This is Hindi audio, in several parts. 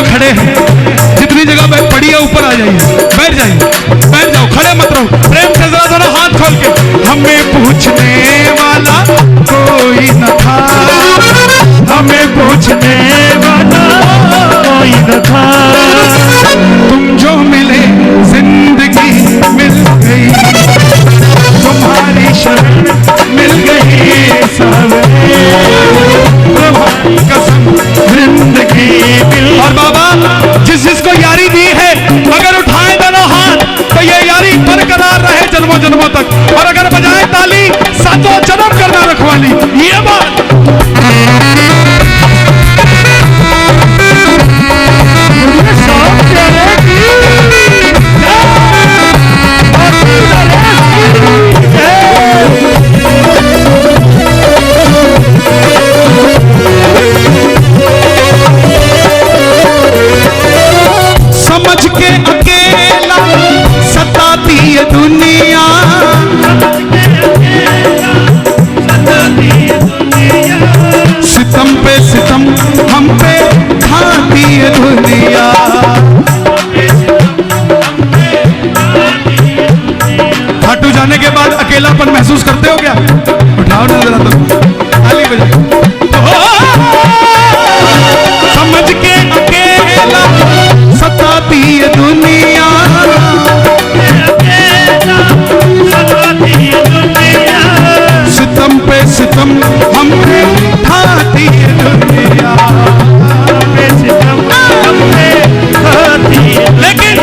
खड़े हैं, जितनी जगह पड़ी है ऊपर आ जाइए, बैठ जाइए, बैठ जाओ, खड़े मत रहो, प्रेम से जरा दोनों हाथ खोल के। हमें पूछने वाला कोई न था, हमें पूछने वाला कोई न था, तुम जो मिले जिंदगी मिल गई, तुम्हारी शरण मिल गई सावरे, तुम्हारी कसम जिंदगी मिल। और बाबा जिस जिसको यारी दी है अगर उठाए दोनों हाथ तो ये यारी बरकरार रहे जन्मों जन्मों तक, और अगर बजाए ताली सातों जन्म करना रखवाली। ये बात समझ के अकेला सताती है दुनिया, सितम पे सितम हम पे खाती है दुनिया। खाटू जाने के बाद अकेलापन महसूस करते हो क्या? उठाओ ना जरा तो ताली बजाओ। समझ के अकेला सताती है दुनिया, सितम पे सितम हम पे खाती है दुनिया, लेकिन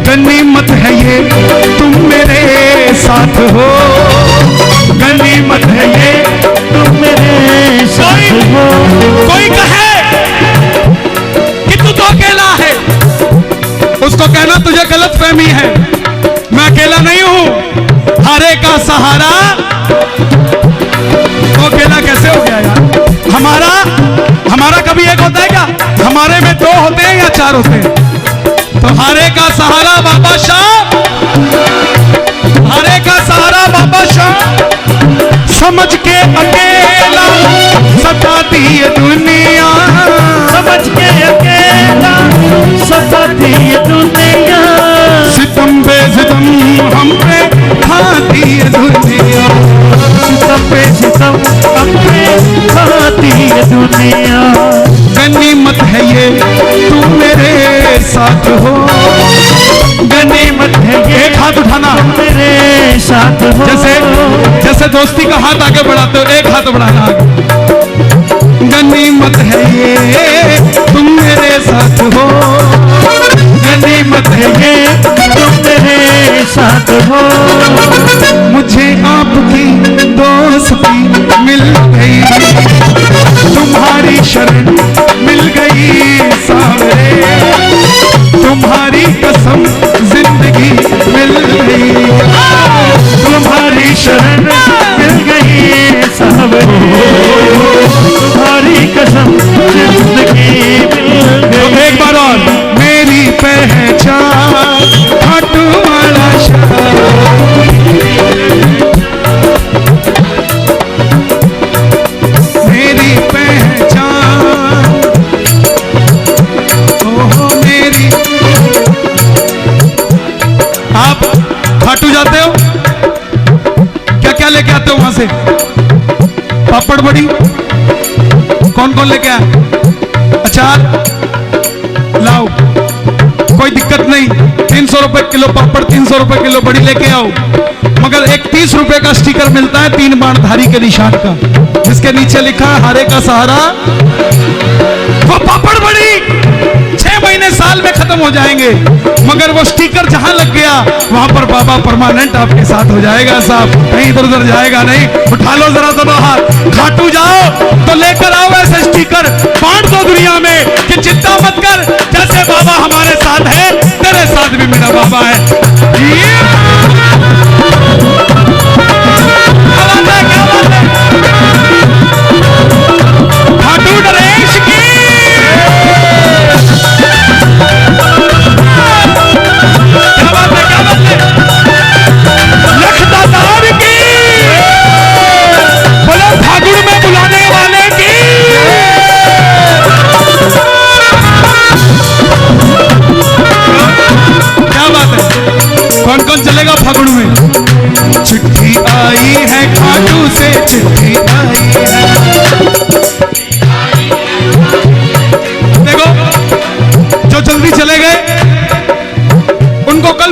गनीमत है ये तुम मेरे साथ हो, गनीमत है ये तुम मेरे साथ हो। कोई कहे कि तू तो अकेला है, उसको कहना तुझे गलत फहमी है, मैं अकेला नहीं हूं, हारे का सहारा। तो अकेला कैसे हो गया यार? हमारा कभी एक होता है क्या? हमारे में दो होते हैं या चार होते हैं? तो हारे का सहारा बाबा शाह, हारे का सहारा बाबा शाह। समझ के अकेला सताती है दुनिया, समझ के अकेला सताती है दुनिया, सितम पे सितम हम पे खाती है दुनिया, सितम पे सितम हम पे खाती है दुनिया। गनीमत है ये तुम मेरे साथ हो, गनीमत है ये। एक हाथ उठाना मेरे साथ हो, जैसे दोस्ती का हाथ आगे बढ़ाते हो, एक हाथ बढ़ाना आगे। गनीमत है ये तुम मेरे साथ हो, गनीमत है ये तुम मेरे साथ हो, मुझे आपकी दोस्ती मिल गई, तुम्हारी शरण मिल गई सावरे, तुम्हारी कसम जिंदगी मिल गई, तुम्हारी शरण मिल गई सावरे, तुम्हारी कसम जिंदगी मिल गई। एक बार और, मेरी पहचान खाटू वाला शाह, मेरी पहचान, ओहो मेरी। आप खाटू जाते हो, क्या क्या लेके आते हो वहां से? पापड़ बड़ी कौन कौन लेके आए? अचार लाओ, कोई दिक्कत नहीं, 300 रुपए किलो पापड़, 300 रुपए किलो बड़ी लेके आओ, मगर एक 30 रुपए का स्टिकर मिलता है 3 बाणधारी के निशान का, जिसके नीचे लिखा है हारे का सहारा। वो पापड़ बड़ी 6 महीने साल में खत्म हो जाएंगे, मगर वो स्टिकर जहां लग गया वहां पर बाबा परमानेंट आपके साथ हो जाएगा साहब, कहीं इधर उधर जाएगा नहीं। उठा लो जरा दोनों हाथ, खाटू जाओ तो लेकर आओ ऐसे स्टिकर, बांट दो दुनिया में कि चिंता मत कर, जैसे बाबा हमारे साथ है तेरे साथ भी मेरा बाबा है।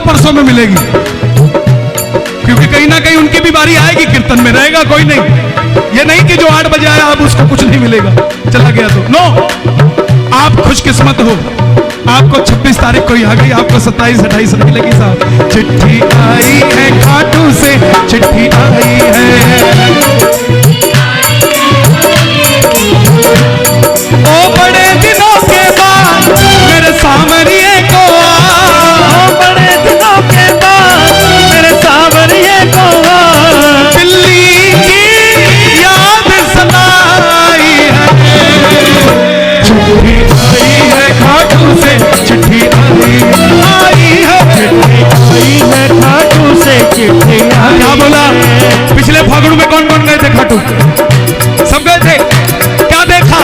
परसों में मिलेगी, क्योंकि कहीं ना कहीं उनकी भी बारी आएगी, कीर्तन में रहेगा कोई नहीं। ये नहीं कि जो 8 बजे आया अब उसको कुछ नहीं मिलेगा, चला गया तो नो। आप खुशकिस्मत हो, आपको 26 तारीख को ही आ गई, आपको 27 28 नहीं लगी साहब। चिट्ठी आई है खाटू से, चिट्ठी आई है, ओ बड़े दिनों के बाद मेरे सामरिए को, ओ बड़े दिनों के बाद मेरे सावरिये को दिल्ली की याद सताई है। चिट्ठी आई है खाटू से, चिट्ठी आई है, चिट्ठी आई है खाटू से, चिट्ठी आई। क्या बोला? पिछले फागुन में कौन कौन गए थे खाटू? सब गए थे। क्या देखा?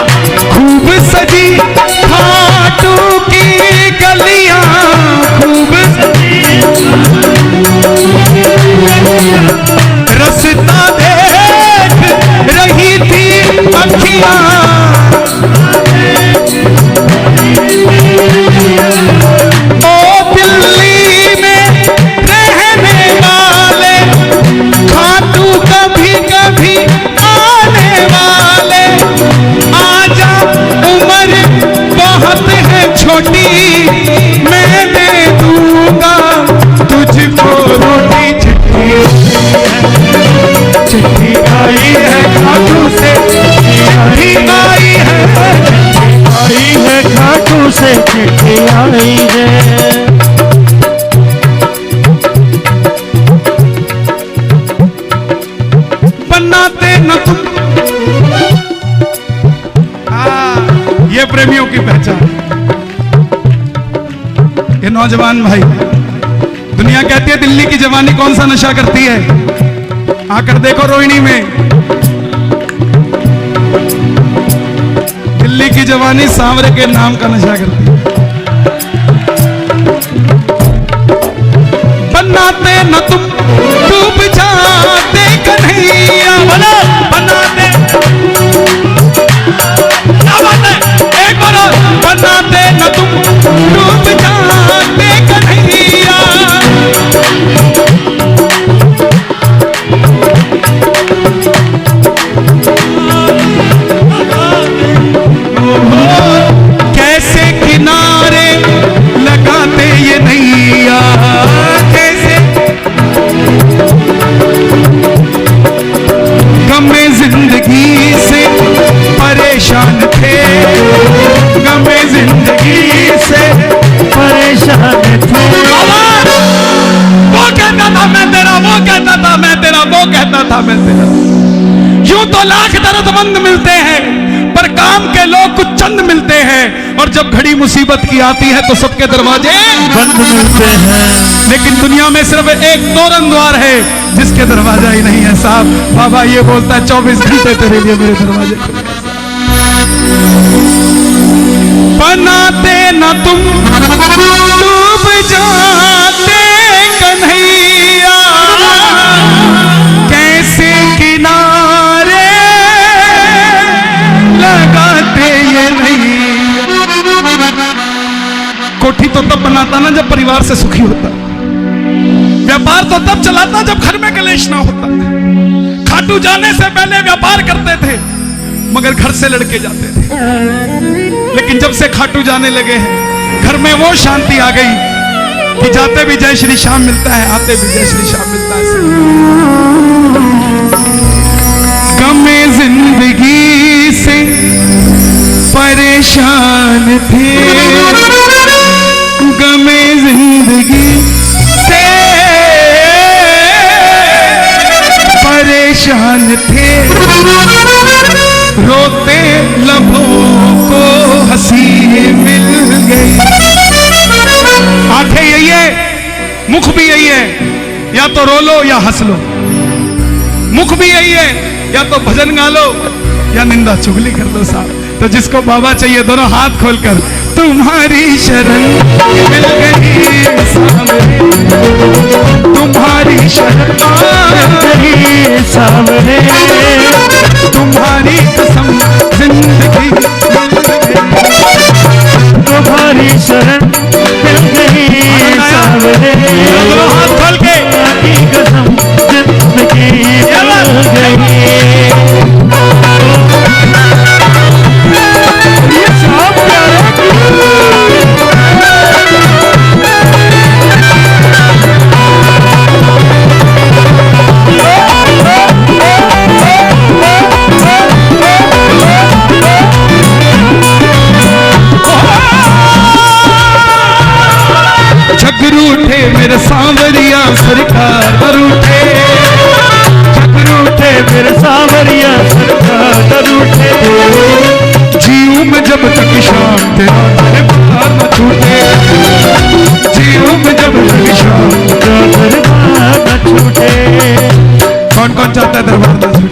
खूब सजी खाटू की गलियां, खूब सजी रस्ता देख रही थी अखियां, ओ दिल्ली में रहने वाले खाटू कभी कभी आने वाले, आजा उम्र बहुत है छोटी, मैं दे दूंगा तुझको रोटी। चिट्ठी आई है खाटू से, चिट्ठी आई है खाटू से, चिट्ठी आई है। बनाते न तुम, ये प्रेमियों की पहचान। ये नौजवान भाई, दुनिया कहती है दिल्ली की जवानी कौन सा नशा करती है, आकर देखो रोहिणी में, दिल्ली की जवानी सांवरे के नाम का नशा करती है। बनाते न तुम डूब जाते कन्हैया, बनाते, क्या बात है, एक बार और। बनाते न तुम डूब जाते कन्हैया, कैसे किनारे लगाते ये नैया, कैसे गमे जिंदगी से परेशान थे, गमे जिंदगी से परेशान थे। वो कहता था मैं तेरा, वो कहता था मैं तेरा, वो कहता था मैं तेरा। यूं तो लाख दर्दमंद मिलते हैं, पर काम के लोग कुछ चंद मिलते हैं, और जब घड़ी मुसीबत की आती है तो सबके दरवाजे बंद मिलते हैं। लेकिन दुनिया में सिर्फ एक तोरण द्वार है जिसके दरवाजा ही नहीं है साहब। बाबा ये बोलता है 24 घंटे तेरे लिए मेरे दरवाजे खुले। बनाते न तुम डूब जाते कन्हैया, कैसे किनारे लगाते ये नहीं। कोठी तो तब बनाता ना जब परिवार से सुखी होता, व्यापार तो तब चलाता जब घर में कलेश ना होता। खाटू जाने से पहले व्यापार करते थे मगर घर से लड़के जाते थे, लेकिन जब से खाटू जाने लगे हैं घर में वो शांति आ गई कि जाते भी जय श्री श्याम मिलता है, आते भी जय श्री श्याम मिलता है। गमे जिंदगी से परेशान थे, गमे जिंदगी से परेशान थे, रोते लबों को हंसी मिल गई। आंखें यही है, मुख भी यही है, या तो रो लो या हंस लो। मुख भी यही है, या तो भजन गा लो या निंदा चुगली कर लो साहब। तो जिसको बाबा चाहिए दोनों हाथ खोलकर, तुम्हारी शरण मिल गई सामने, तुम्हारी शरण सामने, तुम्हारी कसम जिंदगी, तुम्हारी शरण मिल गई सावरे दोनों हाथ खोल के की कसम जिंदगी मिल गई। ये सब प्यारा रूठे मेरे सांवरिया सरकार रूठे, रूठे मेरे सांवरिया सरकार रूठे। जीऊं में जब तक शाम तेरा दरबार न छूटे, जीऊं में जब तक शाम तेरा दरबार न छूटे। कौन कौन चाहता है दरबार न छूटे?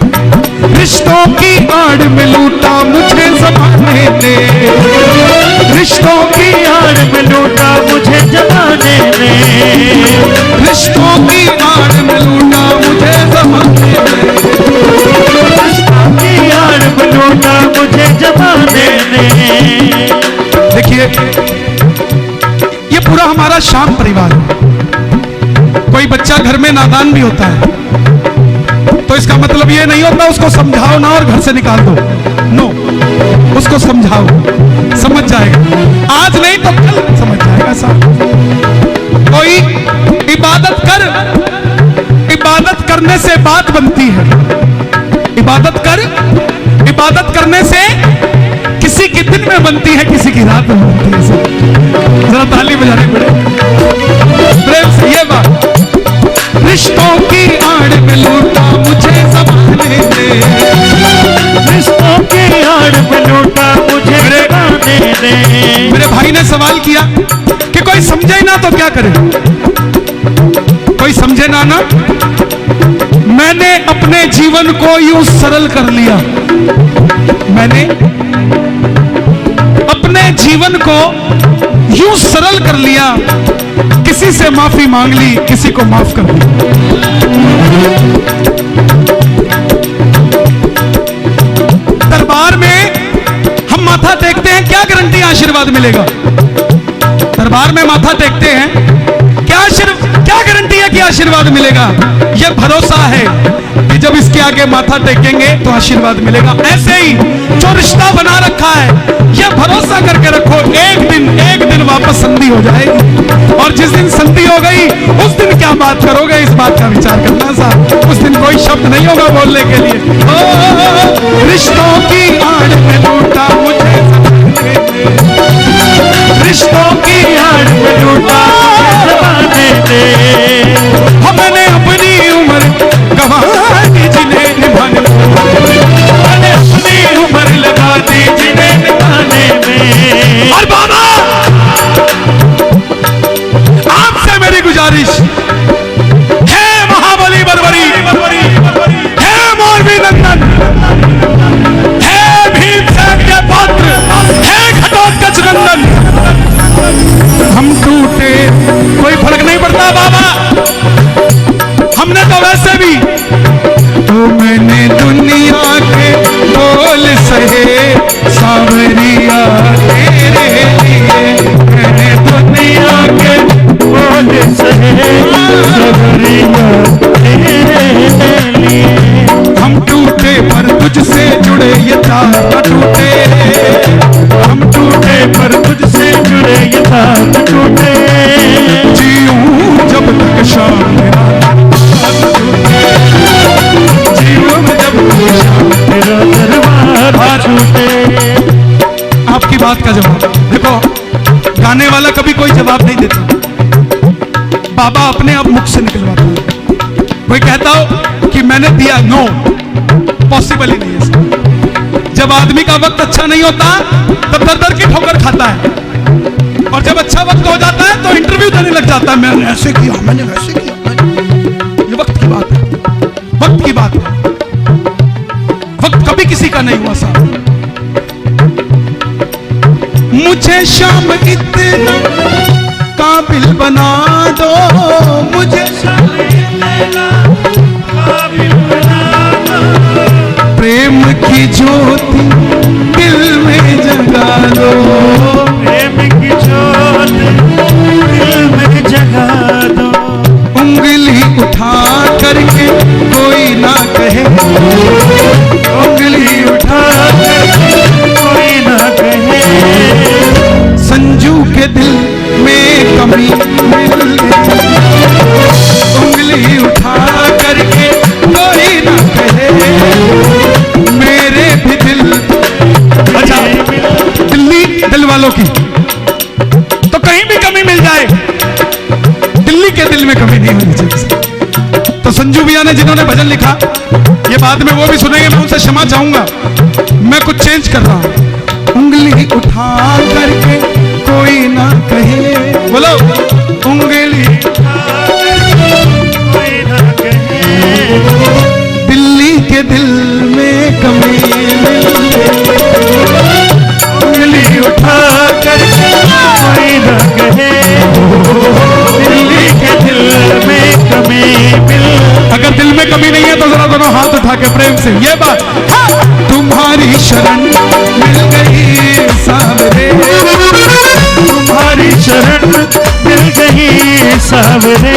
रिश्तों की आड़ में लूटा मुझे ज़माने ने, रिश्तों की आड़ में लूटा मुझे जमाने ने, रिश्तों की आड़ में लूटा मुझे ज़माने ने, रिश्तों की आड़ में लूटा मुझे जमाने ने। देखिए ये पूरा हमारा शाम परिवार है। कोई बच्चा घर में नादान भी होता है तो इसका मतलब ये नहीं होता उसको समझाओ ना और घर से निकाल दो, नो, उसको समझाओ, समझ जाएगा। आज नहीं तो कल समझ जाएगा साहब। कोई इबादत कर, इबादत करने से बात बनती है, इबादत कर, इबादत करने से किसी की दिन में बनती है, किसी की रात में बनती है। जरा ताली बजानी पड़े प्रेम से ये बात। रिश्तों की आड़ में लूटा मुझे ज़माने ने, रिश्तों की आड़ में लूटा मुझे जमाने ने। मेरे भाई ने सवाल किया कि कोई समझे ना तो क्या करे, कोई समझे ना ना। मैंने अपने जीवन को यूं सरल कर लिया, मैंने अपने जीवन को यूं सरल कर लिया, किसी से माफी मांग ली, किसी को माफ कर दिया। दरबार में हम माथा टेकते हैं, क्या गारंटी आशीर्वाद मिलेगा? दरबार में माथा टेकते हैं, क्या गारंटी है कि आशीर्वाद मिलेगा? यह भरोसा है कि जब इसके आगे माथा टेकेंगे तो आशीर्वाद मिलेगा। ऐसे ही जो रिश्ता बना रखा है, यह भरोसा करके रखो, एक दिन वापस संधि हो जाएगी। और जिस दिन संधि हो गई उस दिन क्या बात करोगे, इस बात का विचार करना साहब। उस दिन कोई शब्द नहीं होगा बोलने के लिए। रिश्तों की आड़ में लूटा मुझे, रिश्तों की आड़ में लूटा जमाने ने। हमने अपनी उम्र गवा दी जिन्हें निभाने, मैंने अपनी उम्र लगा दी जिन्हें निभाने में। और बाबा आपसे मेरी गुजारिश है, महाबली बरबरी, है मौलवी नंदन, है भीमसेन के पात्र, है घटोत्कच नंदन, हम टूटे कोई फर्क नहीं पड़ता बाबा। हमने तो वैसे भी तो मैंने दुनिया के बोल सहे सांवरिया तेरे लिए, मैंने दुनिया के बोल सहे सांवरिया तेरे लिए। हम टूटे पर तुझसे जुड़े ये तार न टूटे, हम टूटे पर तुझसे जुड़े ये तार न टूटे। जीऊं जब तक शाम मेरा, जीऊं जब तक शाम तेरा दरबार छूटे। आपकी बात का जवाब देखो, गाने वाला कभी कोई जवाब नहीं देता, बाबा अपने आप मुख से निकलवाता है। कोई कहता हो कि मैंने दिया, नो, पॉसिबल ही नहीं है। जब आदमी का वक्त अच्छा नहीं होता तब दर दर की ठोकर खाता है, और जब अच्छा वक्त हो जाता है तो इंटरव्यू देने लग जाता है, मैंने ऐसे किया, मैंने वैसे किया। ये वक्त की बात है, वक्त की बात है। वक्त कभी किसी का नहीं हुआ साहब। मुझे शाम इतना काबिल बना दो, मुझे शाम इतना काबिल बना दो, प्रेम की ज्योति दिल में जगा दो, प्रेम की ज्योति दिल कहीं भी कमी मिल जाए, दिल्ली के दिल में कमी नहीं होनी चाहिए। तो संजू भैया ने जिन्होंने भजन लिखा, ये बाद में वो भी सुनेंगे, मैं उनसे क्षमा चाहूंगा, मैं कुछ चेंज कर रहा हूं। उंगली उठा करके कोई ना कहे, बोलो उंगली उठा करके कोई ना कहे, दिल्ली के दिल में कमी मिल गई, उंगली उठा करके कोई ना कहे, दिल्ली के दिल में कमी मिल। अगर दिल में कमी नहीं है तो जरा दोनों हाथ उठा के प्रेम से ये बात, तुम्हारी शरण मिल गई सावरे, तुम्हारी शरण मिल गई सावरे,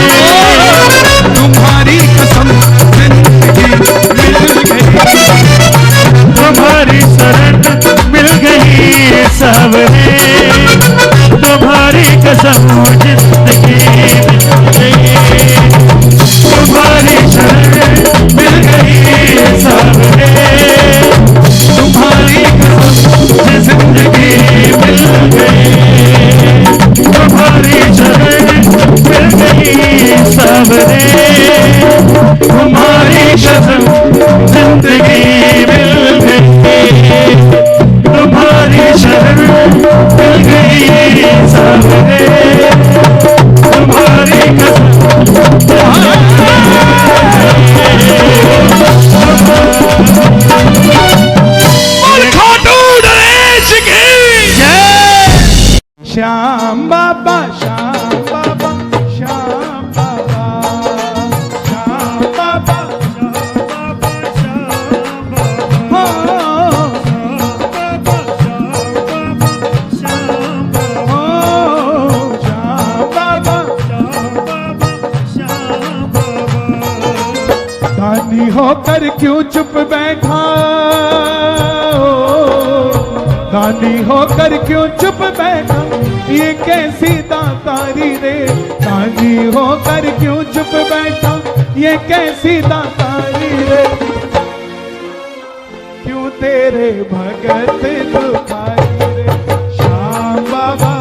तुम्हारी कसम जिंदगी मिल गई, तुम्हारी शरण मिल गई सावरे, तुम्हारी कसम जिंदगी मिल गई, तुम्हारी शरण मिल गई सावरे, तुम्हारी कसम जिंदगी मिल गई, तुम्हारी शरण मिल गई सावरे, तुम्हारी कसम जिंदगी मिल गई, तुम्हारी शरण मिल गई सावरे, तुम्हारी श्याम बाबा, श्याम बाबा, श्याम बाबा, श्याम बाबा, श्याम बाबा, दानी होकर क्यों चुप बैठा, दानी होकर क्यों चुप बैठा, ये कैसी दातारी रे, दानी होकर क्यों चुप बैठा, ये कैसी दातारी रे, क्यों तेरे भगत दुखारी रे, श्याम बाबा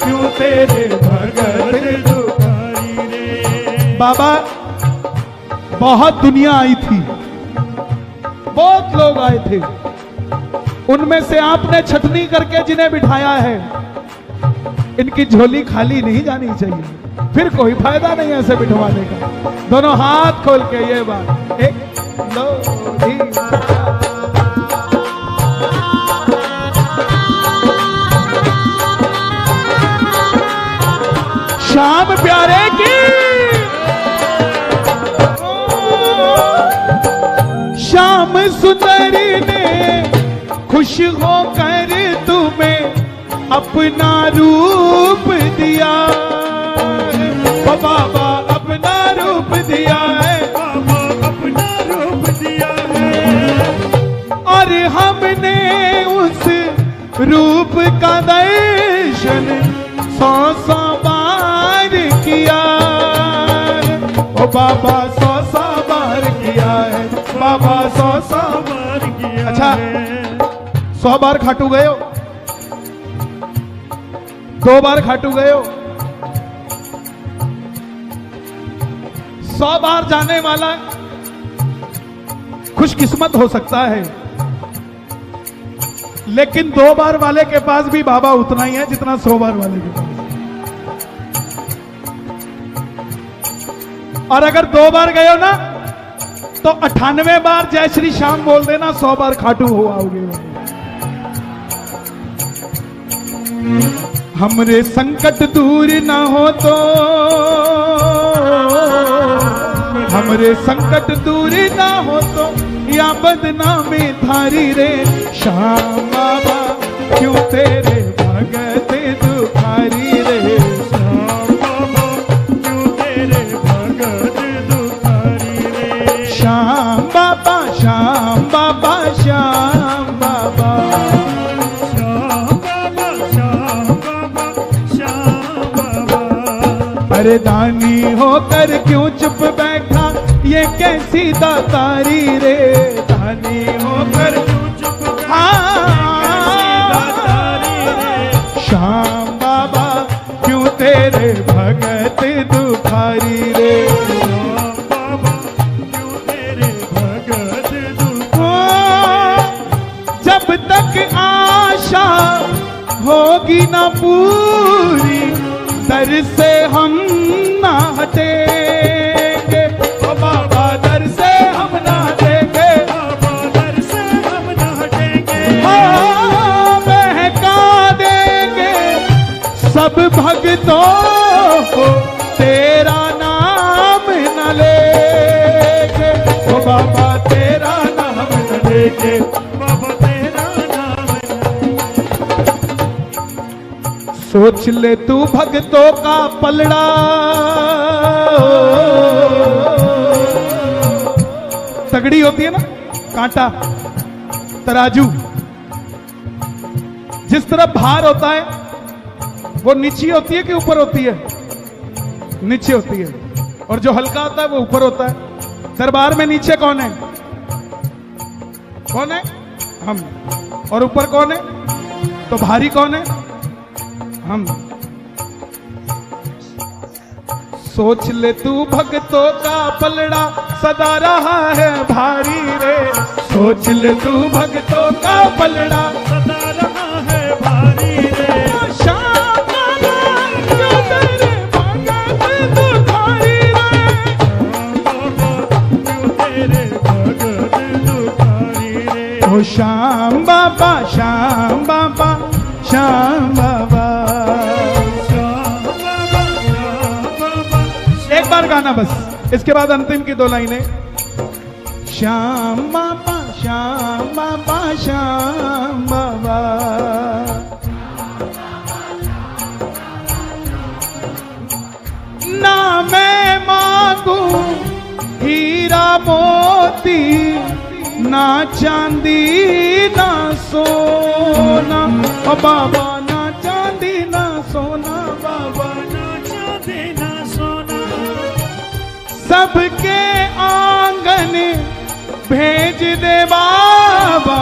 क्यों तेरे भगत दुखारी रे। बाबा बहुत दुनिया आई थी, बहुत लोग आए थे, उनमें से आपने छटनी करके जिन्हें बिठाया है, इनकी झोली खाली नहीं जानी चाहिए, फिर कोई फायदा नहीं ऐसे बिठवाने का। दोनों हाथ खोल के ये बात, एक दो तीन, श्याम प्यारे की, श्याम सुंदरी ने खुश होकर तुम्हें अपना रूप दिया, बाबा अपना रूप दिया है, बाबा अपना रूप दिया है, और हमने उस रूप का दर्शन 100 बार किया, ओ बाबा 100 बार किया है, बाबा 100 बार किया। अच्छा 100 बार खाटू गए हो, 2 बार खाटू गए हो, 100 बार जाने वाला खुशकिस्मत हो सकता है, लेकिन 2 बार वाले के पास भी बाबा उतना ही है जितना 100 बार वाले के पास। और अगर 2 बार गए हो ना तो 98 बार जय श्री श्याम बोल देना, 100 बार खाटू हो आओगे। हमरे संकट दूर ना हो तो, हमरे संकट दूर ना हो तो, या बदनामी थारी रे, श्याम बाबा क्यों तेरे भगत दुखारी रे, श्याम बाबा क्यों तेरे भगत दुखारी रे, श्याम बाबा, श्याम बाबा, श्याम बाबा, अरे दानी होकर क्यों चुप बैठा, ये कैसी दातारी रे, दानी होकर क्यों चुप बैठा, श्याम बाबा क्यों क्यों तेरे भगत दुखारी रे। बाबा क्यों तेरे भगत ओ, जब तक आशा होगी ना पूरी दर से हम ना हटेंगे। ओ बाबा दर से हम ना हटेंगे, बाबा दर से हम न हटेंगे। बहका देंगे सब भक्तों को तेरा नाम न लेके। ओ बाबा तेरा नाम न लेके। बाबा तेरा नाम सोच ले तू भक्तों का पलड़ा, तगड़ी होती है ना कांटा तराजू, जिस तरह भार होता है वो नीचे होती है कि ऊपर होती है? नीचे होती है। और जो हल्का होता है वो ऊपर होता है। दरबार में नीचे कौन है? कौन है? हम। और ऊपर कौन है? तो भारी कौन है? हम। सोच ले तू भक्तों का पलड़ा सदा रहा है भारी रे। सोच ले तू भक्तों का पलड़ा सदा रहा है भारी रे। श्याम बाबा क्यों तेरे भगत दुखारी रे। बाबा क्यों तेरे भगत दुखारी रे। ओ श्याम बाबा, श्याम बाबा, श्याम बाबा। श्याम बाबा, श्याम बाबा। एक बार गाना बस, इसके बाद अंतिम की 2 लाइनें। श्याम बाबा, श्याम बाबा, श्याम बाबा। ना मैं मांगू हीरा मोती, ना चांदी ना सोना। ओ बाबा ना चांदी ना सोना, बाबा ना चांदी ना सोना। सबके आंगन भेज दे बाबा,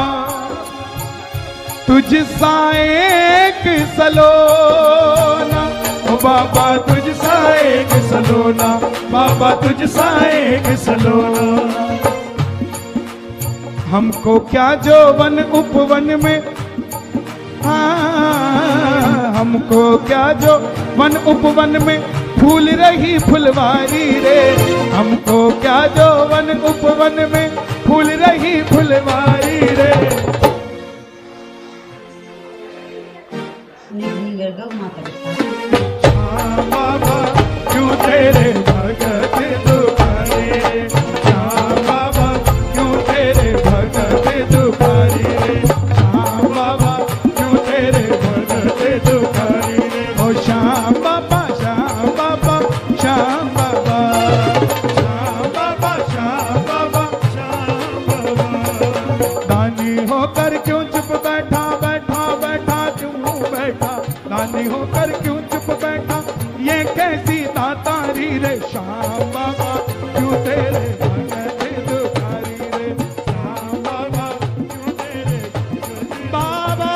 तुझ सा एक सलोना। ओ बाबा तुझ सा एक सलोना, बाबा तुझ सा एक सलोना। हमको क्या जो वन उपवन में, हाँ हमको क्या जो वन उपवन में फूल रही फुलवारी रे। हमको क्या जो वन उपवन में फूल रही फुलवारी रे। श्याम बाबा क्यों तेरे भगत दुखारी रे। श्याम बाबा क्यों तेरे भगत दुखारी रे। श्याम बाबा क्यों तेरे भगत दुखारी रे। ओ श्याम बाबा, श्याम बाबा, श्याम बाबा। श्याम बाबा, श्याम बाबा, श्याम बाबा। दानी होकर क्यों चुप बैठा, बैठा बैठा क्यों बैठा। दानी होकर क्यों चुप बैठा, ये कैसी दातारी रे। श्याम बाबा क्यों तेरे भगत दुखारी रे। श्याम बाबा क्यों तेरे बाबा।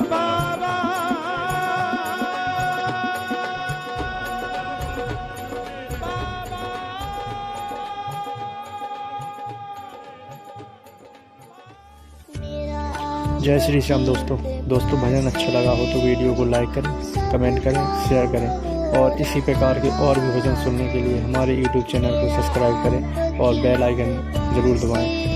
बाबा जय श्री श्याम दोस्तों। भजन अच्छा लगा हो तो वीडियो को लाइक करें, कमेंट करें, शेयर करें और इसी प्रकार के और भी भजन सुनने के लिए हमारे YouTube चैनल को सब्सक्राइब करें और बेल आइकन ज़रूर दबाएं।